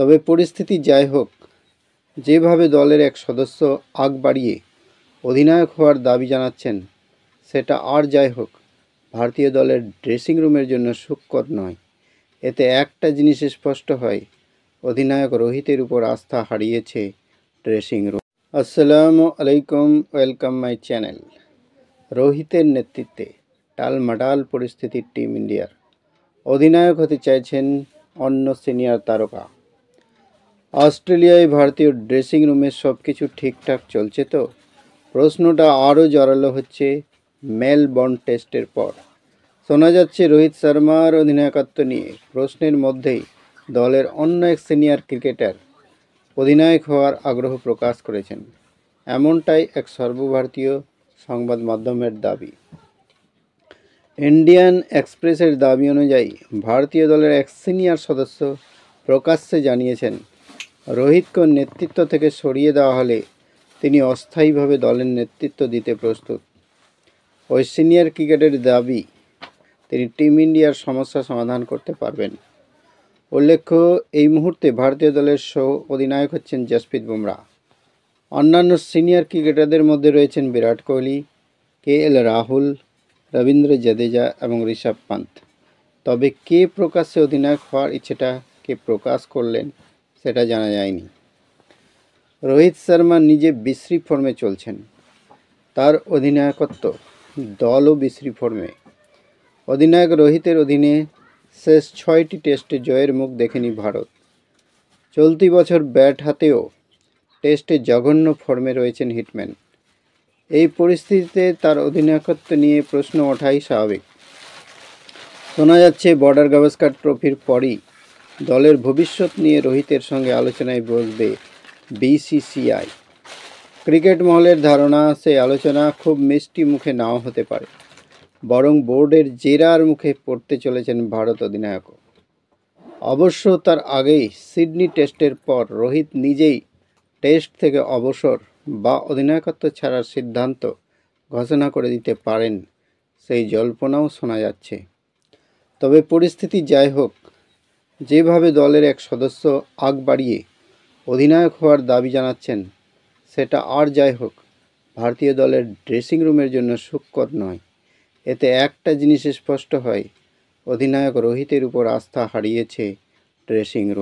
তবে পরিস্থিতি যাই হোক, যেভাবে দলের এক সদস্য আগ বাড়িয়ে অধিনায়ক হওয়ার দাবি জানাচ্ছেন, সেটা আর যাই হোক ভারতীয় দলের ড্রেসিং রুমের জন্য সুখকর নয়। এতে একটা জিনিস স্পষ্ট হয়, অধিনায়ক রোহিতের উপর আস্থা হারিয়েছে ড্রেসিং রুম। আসসালামু আলাইকুম, ওয়েলকাম মাই চ্যানেল। রোহিতের নেতৃত্বে টালমাটাল পরিস্থিতির টিম ইন্ডিয়ার অধিনায়ক হতে চাইছেন অন্য সিনিয়র তারকা। অস্ট্রেলিয়ায় ভারতীয় ড্রেসিং রুমে সব কিছু ঠিকঠাক চলছে তো? প্রশ্নটা আরও জোরালো হচ্ছে মেলবোর্ন টেস্টের পর। শোনা যাচ্ছে রোহিত শর্মার অধিনায়কত্ব নিয়ে প্রশ্নের মধ্যেই দলের অন্য এক সিনিয়র ক্রিকেটার অধিনায়ক হওয়ার আগ্রহ প্রকাশ করেছেন। এমনটাই এক সর্বভারতীয় সংবাদ মাধ্যমের দাবি। ইন্ডিয়ান এক্সপ্রেসের দাবি অনুযায়ী ভারতীয় দলের এক সিনিয়র সদস্য প্রকাশ্যে জানিয়েছেন, রোহিতকে নেতৃত্ব থেকে সরিয়ে দেওয়া হলে তিনি অস্থায়ীভাবে দলের নেতৃত্ব দিতে প্রস্তুত। ওই সিনিয়র ক্রিকেটের দাবি, তিনি টিম ইন্ডিয়ার সমস্যা সমাধান করতে পারবেন। উল্লেখ্য, এই মুহূর্তে ভারতীয় দলের অধিনায়ক হচ্ছেন জসপ্রীত বুমরা। অন্যান্য সিনিয়র ক্রিকেটারদের মধ্যে রয়েছেন বিরাট কোহলি, KL রাহুল, রবীন্দ্র জাদেজা এবং ঋষভ পান্ত। তবে কে প্রকাশ্যে অধিনায়ক হওয়ার ইচ্ছেটা প্রকাশ করলেন সেটা জানা যায়নি। রোহিত শর্মা নিজে বিশ্রী ফর্মে চলছেন, তার অধিনায়কত্ব দলও বিশ্রী ফর্মে। অধিনায়ক রোহিতের অধীনে শেষ 6টি টেস্টে জয়ের মুখ দেখেনি ভারত। চলতি বছর ব্যাট হাতেও টেস্টে জঘন্য ফর্মে রয়েছেন হিটম্যান। এই পরিস্থিতিতে তার অধিনায়কত্ব নিয়ে প্রশ্ন ওঠাই স্বাভাবিক। শোনা যাচ্ছে বর্ডার গাভাস্কার ট্রফির পরই দলের ভবিষ্যৎ নিয়ে রোহিতের সঙ্গে আলোচনায় বসবে BCCI। ক্রিকেট মহলের ধারণা, সেই আলোচনা খুব মিষ্টি মুখে নাও হতে পারে, বরং বোর্ডের জেরার মুখে পড়তে চলেছেন ভারত অধিনায়কও। অবশ্য তার আগেই সিডনি টেস্টের পর রোহিত নিজেই টেস্ট থেকে অবসর বা অধিনায়কত্ব ছাড়ার সিদ্ধান্ত ঘোষণা করে দিতে পারেন, সেই জল্পনাও শোনা যাচ্ছে। তবে পরিস্থিতি যাই হোক, যেভাবে দলের এক সদস্য আগ বাড়িয়ে অধিনায়ক হওয়ার দাবি জানাচ্ছেন, সেটা আর যাই হোক ভারতীয় দলের ড্রেসিং রুমের জন্য সুখকর নয়। এতে একটা জিনিস স্পষ্ট হয়, অধিনায়ক রোহিতের উপর আস্থা হারিয়েছে ড্রেসিং রুম।